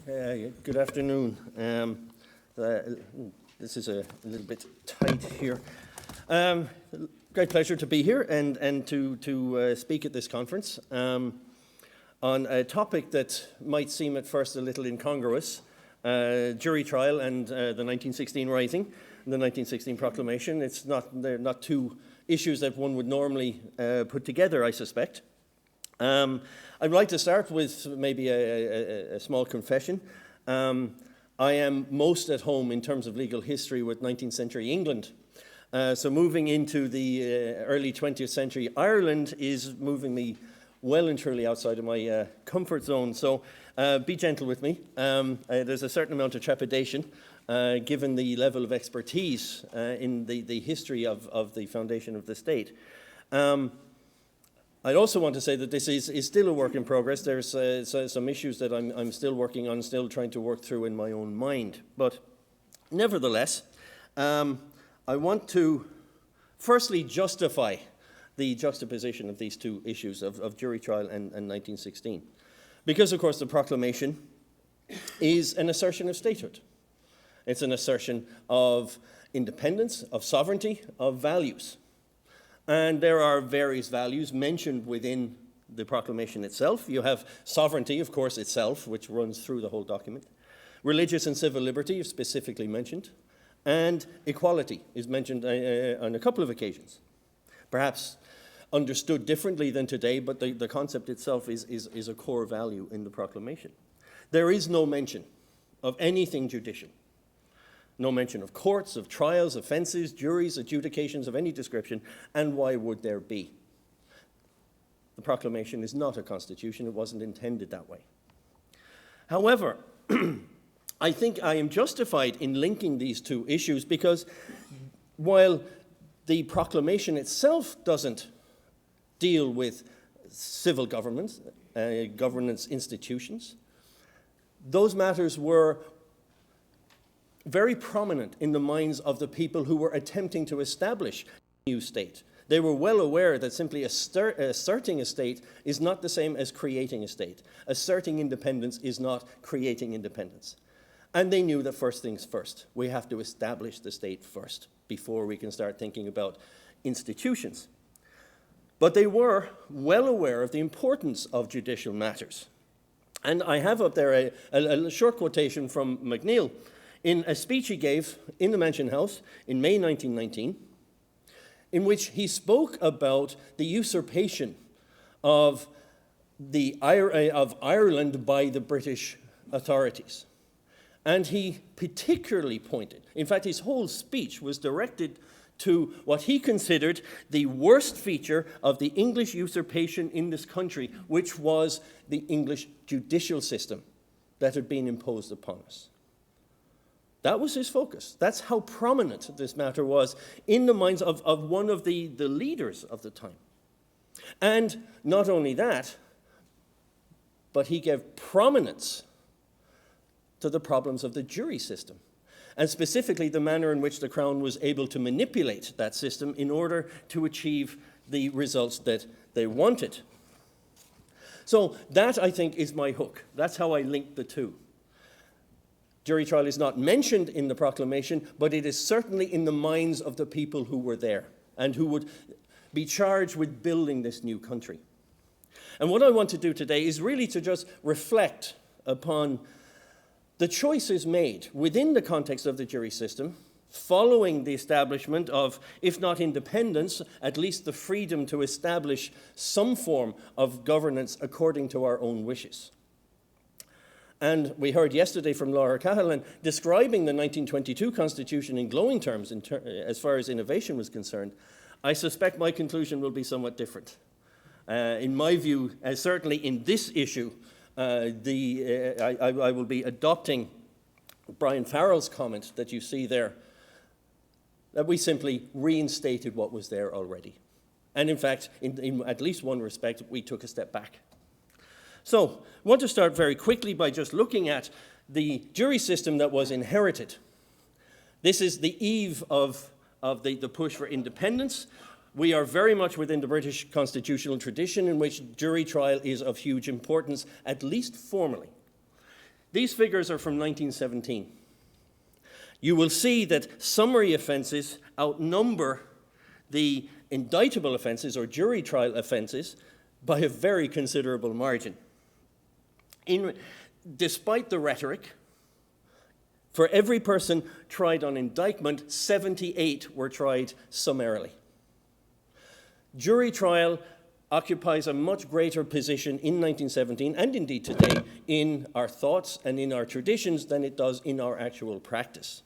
Good afternoon. This is a little bit tight here. Great pleasure to be here and to speak at this conference on a topic that might seem at first a little incongruous, jury trial and the 1916 Rising, and the 1916 Proclamation. They're not two issues that one would normally put together, I suspect. I'd like to start with maybe a small confession. I am most at home in terms of legal history with 19th century England. So moving into the early 20th century Ireland is moving me well and truly outside of my comfort zone. So be gentle with me. There's a certain amount of trepidation given the level of expertise in the history of the foundation of the state. I'd also want to say that this is still a work in progress. There's some issues that I'm still working on, still trying to work through in my own mind. But nevertheless, I want to firstly justify the juxtaposition of these two issues of jury trial and 1916. Because, of course, the proclamation is an assertion of statehood. It's an assertion of independence, of sovereignty, of values. And there are various values mentioned within the proclamation itself. You have sovereignty, of course, itself, which runs through the whole document. Religious and civil liberty is specifically mentioned. And equality is mentioned on a couple of occasions. Perhaps understood differently than today, but the concept itself is a core value in the proclamation. There is no mention of anything judicial. No mention of courts, of trials, offences, juries, adjudications of any description, and why would there be? The proclamation is not a constitution. It wasn't intended that way. However, I think I am justified in linking these two issues because while the proclamation itself doesn't deal with civil governments, governance institutions, those matters were very prominent in the minds of the people who were attempting to establish a new state. They were well aware that simply asserting a state is not the same as creating a state. Asserting independence is not creating independence. And they knew that first things first. We have to establish the state first before we can start thinking about institutions. But they were well aware of the importance of judicial matters. And I have up there a short quotation from MacNeill in a speech he gave in the Mansion House in May 1919, in which he spoke about the usurpation of Ireland by the British authorities. And he particularly pointed, in fact, his whole speech was directed to what he considered the worst feature of the English usurpation in this country, which was the English judicial system that had been imposed upon us. That was his focus. That's how prominent this matter was in the minds of one of the leaders of the time. And not only that, but he gave prominence to the problems of the jury system, and specifically the manner in which the Crown was able to manipulate that system in order to achieve the results that they wanted. So that, I think, is my hook. That's how I link the two. Jury trial is not mentioned in the proclamation, but it is certainly in the minds of the people who were there and who would be charged with building this new country. And what I want to do today is really to just reflect upon the choices made within the context of the jury system, following the establishment of, if not independence, at least the freedom to establish some form of governance according to our own wishes. And we heard yesterday from Laura Cahalan describing the 1922 Constitution in glowing terms as far as innovation was concerned. I suspect my conclusion will be somewhat different. In my view, certainly in this issue, I will be adopting Brian Farrell's comment that you see there, that we simply reinstated what was there already. And in fact, in at least one respect, we took a step back. So, I want to start very quickly by just looking at the jury system that was inherited. This is the eve of the push for independence. We are very much within the British constitutional tradition in which jury trial is of huge importance, at least formally. These figures are from 1917. You will see that summary offences outnumber the indictable offences or jury trial offences by a very considerable margin. Despite the rhetoric, for every person tried on indictment, 78 were tried summarily. Jury trial occupies a much greater position in 1917, and indeed today, in our thoughts and in our traditions than it does in our actual practice.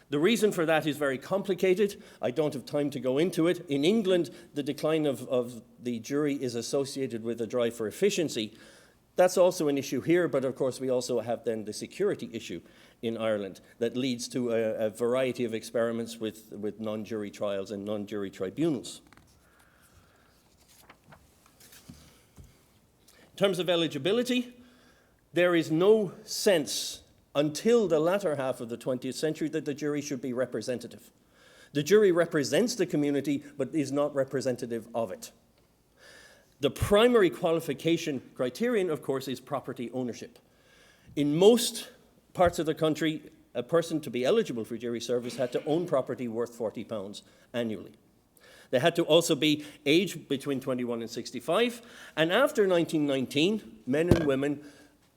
The reason for that is very complicated. I don't have time to go into it. In England, the decline of the jury is associated with a drive for efficiency. That's also an issue here, but of course we also have then the security issue in Ireland that leads to a variety of experiments with non-jury trials and non-jury tribunals. In terms of eligibility, there is no sense until the latter half of the 20th century that the jury should be representative. The jury represents the community, but is not representative of it. The primary qualification criterion, of course, is property ownership. In most parts of the country, a person to be eligible for jury service had to own property worth £40 annually. They had to also be aged between 21 and 65, and after 1919, men and women,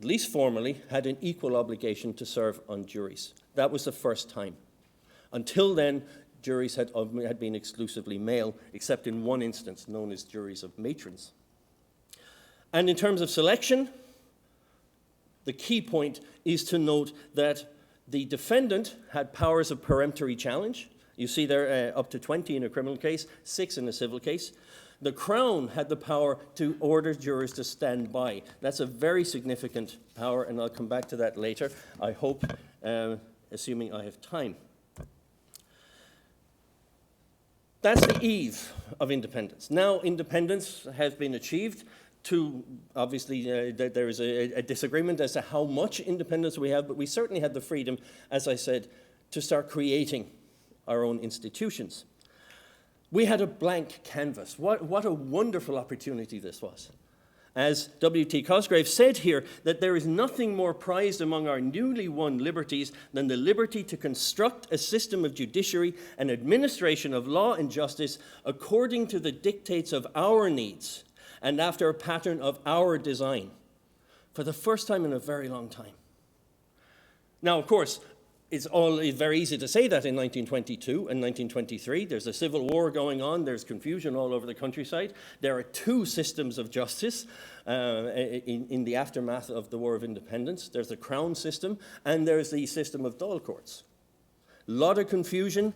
at least formally, had an equal obligation to serve on juries. That was the first time. Until then, juries had been exclusively male, except in one instance, known as juries of matrons. And in terms of selection, the key point is to note that the defendant had powers of peremptory challenge. You see there up to 20 in a criminal case, 6 in a civil case. The Crown had the power to order jurors to stand by. That's a very significant power, and I'll come back to that later, I hope, assuming I have time. That's the eve of independence. Now independence has been achieved. Obviously, there is a disagreement as to how much independence we have, but we certainly had the freedom, as I said, to start creating our own institutions. We had a blank canvas. What a wonderful opportunity this was. As W.T. Cosgrave said here, that there is nothing more prized among our newly won liberties than the liberty to construct a system of judiciary and administration of law and justice according to the dictates of our needs and after a pattern of our design, for the first time in a very long time. Now, of course, it's very easy to say that in 1922 and 1923. There's a civil war going on. There's confusion all over the countryside. There are two systems of justice in the aftermath of the War of Independence. There's the Crown system, and there's the system of Dáil courts. A lot of confusion,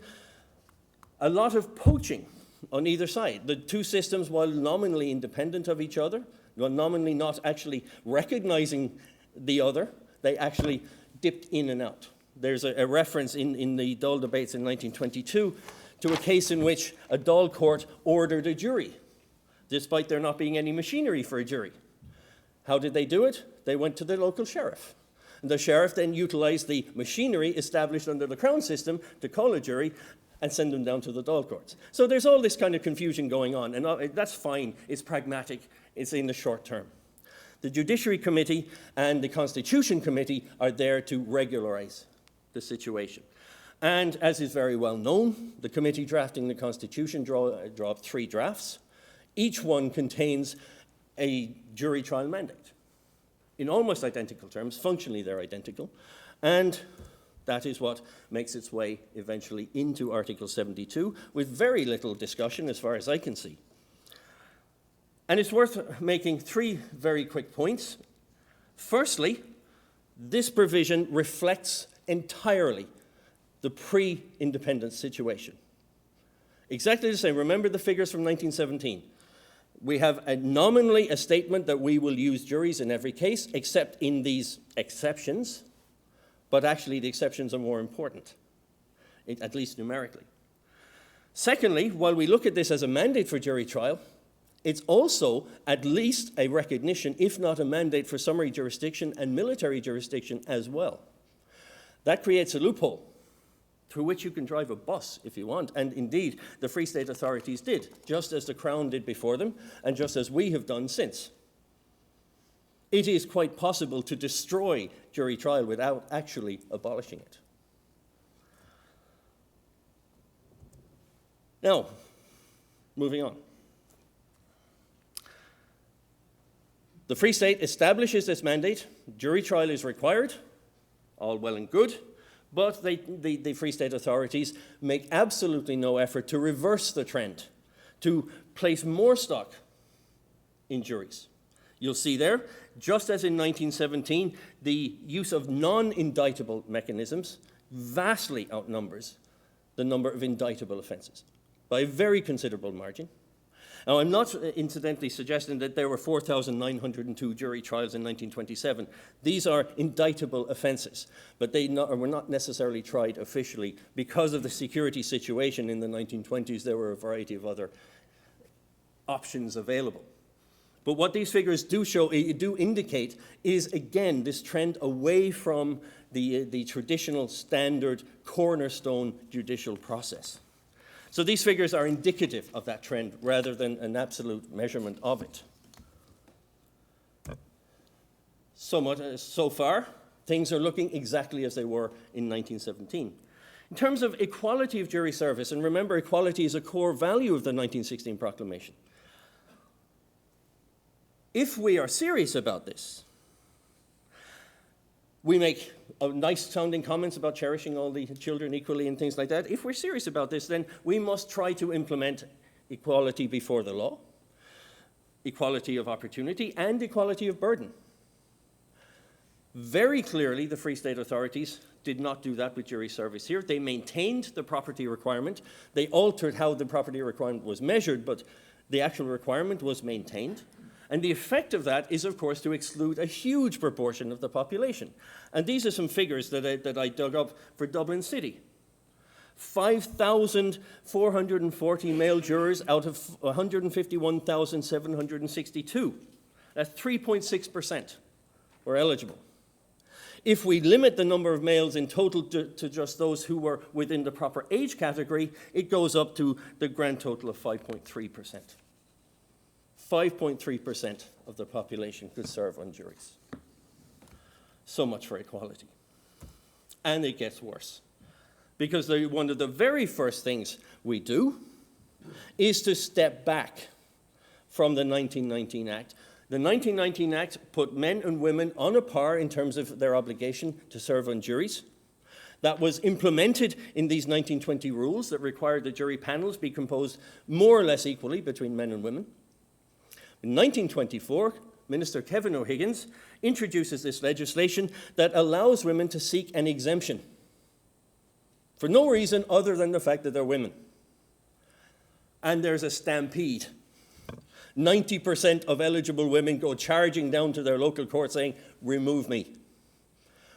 a lot of poaching on either side. The two systems, while nominally independent of each other, while nominally not actually recognizing the other, they actually dipped in and out. There's a reference in the Dáil debates in 1922 to a case in which a Dáil court ordered a jury, despite there not being any machinery for a jury. How did they do it? They went to the local sheriff. And the sheriff then utilized the machinery established under the Crown system to call a jury and send them down to the Dáil courts. So there's all this kind of confusion going on, and that's fine. It's pragmatic. It's in the short term. The Judiciary Committee and the Constitution Committee are there to regularize the situation. And as is very well known, the committee drafting the Constitution draw up 3 drafts. Each one contains a jury trial mandate. In almost identical terms, functionally they're identical, and that is what makes its way eventually into Article 72 with very little discussion as far as I can see. And it's worth making 3 very quick points. Firstly, this provision reflects entirely the pre-independence situation. Exactly the same. Remember the figures from 1917. We have nominally a statement that we will use juries in every case, except in these exceptions, but actually the exceptions are more important, at least numerically. Secondly, while we look at this as a mandate for jury trial, it's also at least a recognition, if not a mandate, for summary jurisdiction and military jurisdiction as well. That creates a loophole through which you can drive a bus if you want, and indeed the Free State authorities did, just as the Crown did before them, and just as we have done since. it is quite possible to destroy jury trial without actually abolishing it. Now, moving on. The Free State establishes this mandate. Jury trial is required, all well and good, but the Free State authorities make absolutely no effort to reverse the trend, to place more stock in juries. You'll see there, just as in 1917, the use of non-indictable mechanisms vastly outnumbers the number of indictable offences by a very considerable margin. Now, I'm not incidentally suggesting that there were 4,902 jury trials in 1927. These are indictable offences, but they were not necessarily tried officially. Because of the security situation in the 1920s, there were a variety of other options available. But what these figures do indicate is, again, this trend away from the traditional standard cornerstone judicial process. So these figures are indicative of that trend rather than an absolute measurement of it. So far, things are looking exactly as they were in 1917. In terms of equality of jury service, and remember, equality is a core value of the 1916 proclamation. If we are serious about this, we make nice-sounding comments about cherishing all the children equally and things like that. If we're serious about this, then we must try to implement equality before the law, equality of opportunity, and equality of burden. Very clearly, the Free State authorities did not do that with jury service here. They maintained the property requirement. They altered how the property requirement was measured, but the actual requirement was maintained. And the effect of that is, of course, to exclude a huge proportion of the population. And these are some figures that I dug up for Dublin City. 5,440 male jurors out of 151,762. That's 3.6% were eligible. If we limit the number of males in total to just those who were within the proper age category, it goes up to the grand total of 5.3%. 5.3% of the population could serve on juries. So much for equality. And it gets worse. Because one of the very first things we do is to step back from the 1919 Act. The 1919 Act put men and women on a par in terms of their obligation to serve on juries. That was implemented in these 1920 rules that required the jury panels be composed more or less equally between men and women. In 1924, Minister Kevin O'Higgins introduces this legislation that allows women to seek an exemption for no reason other than the fact that they're women. And there's a stampede. 90% of eligible women go charging down to their local court saying, "Remove me,"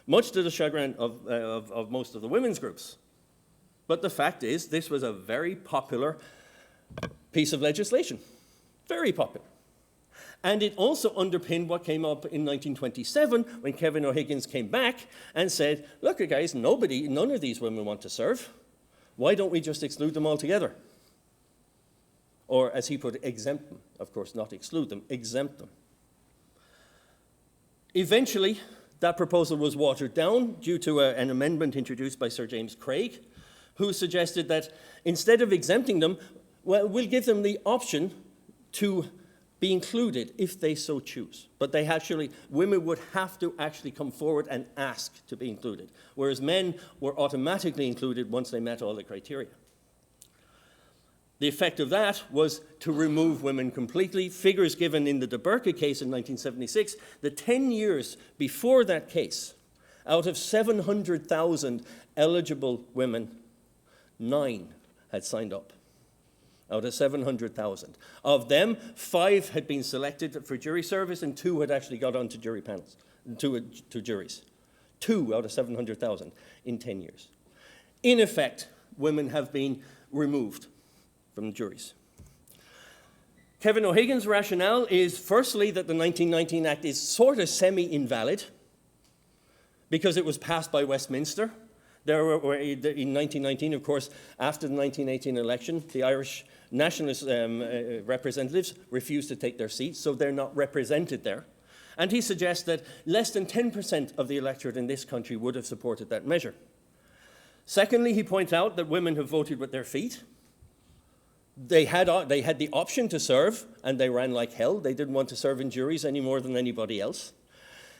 much to the chagrin of most of the women's groups. But the fact is, this was a very popular piece of legislation. Very popular. And it also underpinned what came up in 1927 when Kevin O'Higgins came back and said, "Look, guys, none of these women want to serve. Why don't we just exclude them altogether?" Or, as he put it, exempt them. Of course, not exclude them, exempt them. Eventually, that proposal was watered down due to an amendment introduced by Sir James Craig, who suggested that instead of exempting them, well, we'll give them the option to be included if they so choose. But women would have to actually come forward and ask to be included, whereas men were automatically included once they met all the criteria. The effect of that was to remove women completely. Figures given in the De Burke case in 1976, the 10 years before that case, out of 700,000 eligible women, 9 had signed up. Out of 700,000. Of them, 5 had been selected for jury service and 2 had actually got onto jury panels, to juries. 2 out of 700,000 in 10 years. In effect, women have been removed from juries. Kevin O'Higgins' rationale is firstly that the 1919 Act is sort of semi-invalid because it was passed by Westminster. There were, in 1919, of course, after the 1918 election, the Irish nationalist representatives refused to take their seats, so they're not represented there. And he suggests that less than 10% of the electorate in this country would have supported that measure. Secondly, he points out that women have voted with their feet. They had the option to serve, and they ran like hell. They didn't want to serve in juries any more than anybody else.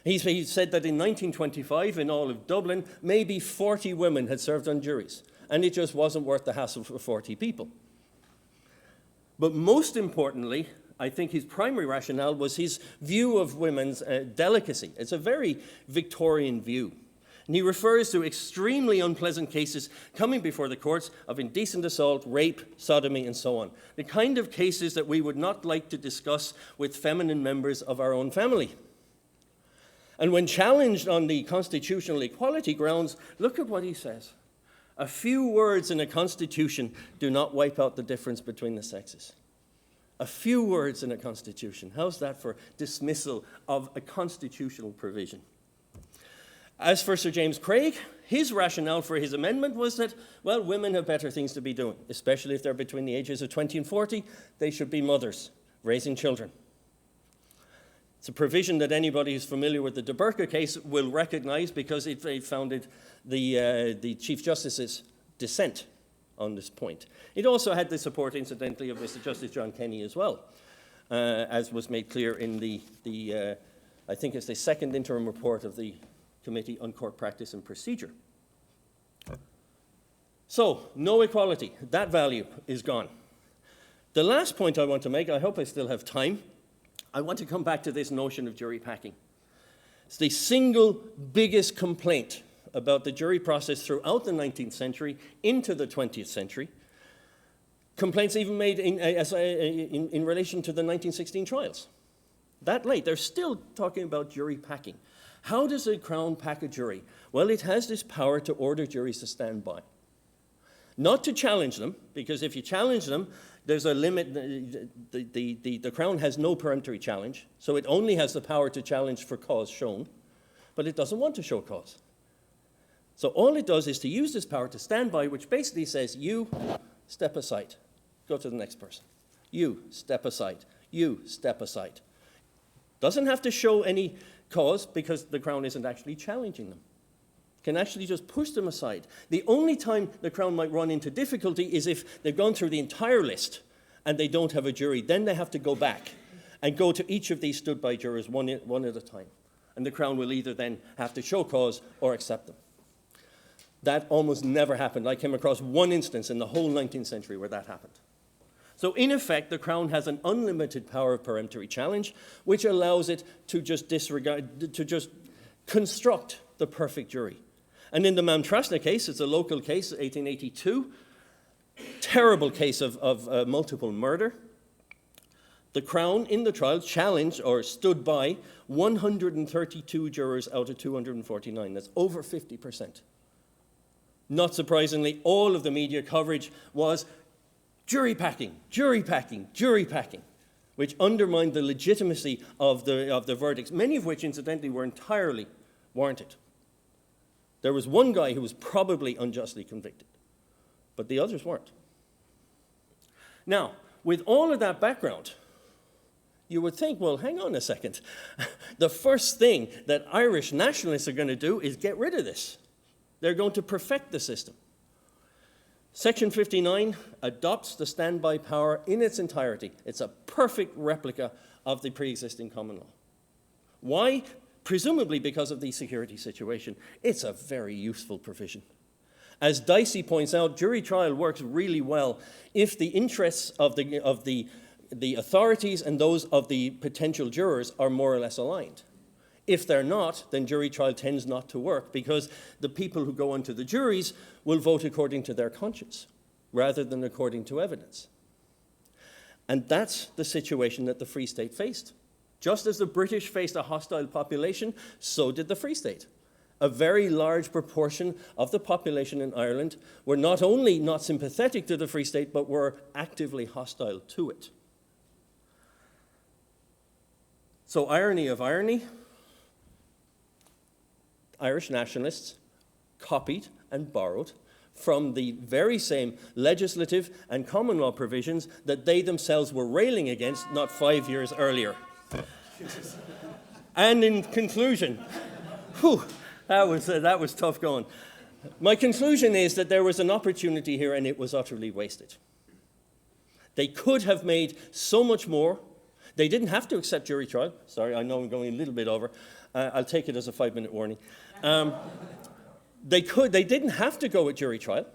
He said that in 1925, in all of Dublin, maybe 40 women had served on juries, and it just wasn't worth the hassle for 40 people. But most importantly, I think his primary rationale was his view of women's delicacy. It's a very Victorian view. And he refers to extremely unpleasant cases coming before the courts of indecent assault, rape, sodomy, and so on. The kind of cases that we would not like to discuss with feminine members of our own family. And when challenged on the constitutional equality grounds, look at what he says. A few words in a constitution do not wipe out the difference between the sexes. A few words in a constitution. How's that for dismissal of a constitutional provision? As for Sir James Craig, his rationale for his amendment was that, well, women have better things to be doing, especially if they're between the ages of 20 and 40. They should be mothers, raising children. It's a provision that anybody who's familiar with the De Burca case will recognize because it founded the Chief Justice's dissent on this point. It also had the support, incidentally, of Mr. Justice John Kenny as well, as was made clear in I think it's the second interim report of the Committee on Court Practice and Procedure. So, no equality. That value is gone. The last point I want to make, I hope I still have time, I want to come back to this notion of jury packing. It's the single biggest complaint about the jury process throughout the 19th century into the 20th century. Complaints even made in relation to the 1916 trials. That late, they're still talking about jury packing. How does the Crown pack a jury? Well, it has this power to order juries to stand by. Not to challenge them, because if you challenge them, there's a limit. The Crown has no peremptory challenge, so it only has the power to challenge for cause shown, but it doesn't want to show cause. So all it does is to use this power to stand by, which basically says, you, step aside. Go to the next person. You, step aside. You, step aside. Doesn't have to show any cause because the Crown isn't actually challenging them. Can actually just push them aside. The only time the Crown might run into difficulty is if they've gone through the entire list and they don't have a jury. Then they have to go back and go to each of these stood-by jurors one at a time. And the Crown will either then have to show cause or accept them. That almost never happened. I came across one instance in the whole 19th century where that happened. So in effect, the Crown has an unlimited power of peremptory challenge, which allows it to just construct the perfect jury. And in the Mamtrasna case, it's a local case, 1882, terrible case of multiple murder. The Crown, in the trial, challenged or stood by 132 jurors out of 249. That's over 50%. Not surprisingly, all of the media coverage was jury packing, jury packing, jury packing, which undermined the legitimacy of the verdicts, many of which, incidentally, were entirely warranted. There was one guy who was probably unjustly convicted, but the others weren't. Now, with all of that background, you would think, well, hang on a second. The first thing that Irish nationalists are going to do is get rid of this. They're going to perfect the system. Section 59 adopts the standby power in its entirety. It's a perfect replica of the pre-existing common law. Why? Presumably because of the security situation. It's a very useful provision. As Dicey points out, jury trial works really well if the interests of the authorities and those of the potential jurors are more or less aligned. If they're not, then jury trial tends not to work because the people who go onto the juries will vote according to their conscience rather than according to evidence. And that's the situation that the Free State faced. Just as the British faced a hostile population, so did the Free State. A very large proportion of the population in Ireland were not only not sympathetic to the Free State, but were actively hostile to it. So, irony of irony, Irish nationalists copied and borrowed from the very same legislative and common law provisions that they themselves were railing against not 5 years earlier. And in conclusion, whew, that was tough going. My conclusion is that there was an opportunity here and it was utterly wasted. They could have made so much more. They didn't have to accept jury trial. Sorry, I know I'm going a little bit over. I'll take it as a 5-minute warning. They didn't have to go with jury trial.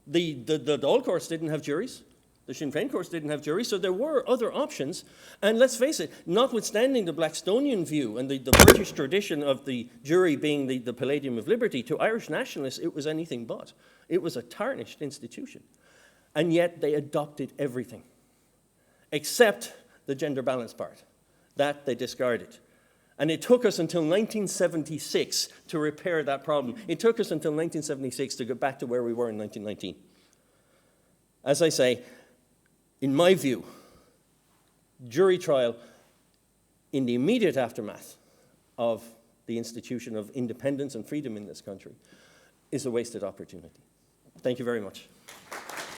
The Dáil courts didn't have juries. The Sinn Féin courts didn't have juries, so there were other options. And let's face it, notwithstanding the Blackstonian view and the British tradition of the jury being the palladium of liberty, to Irish nationalists it was anything but. It was a tarnished institution. And yet they adopted everything, except the gender balance part. That they discarded. And it took us until 1976 to repair that problem. It took us until 1976 to get back to where we were in 1919. As I say, in my view, jury trial in the immediate aftermath of the institution of independence and freedom in this country is a wasted opportunity. Thank you very much.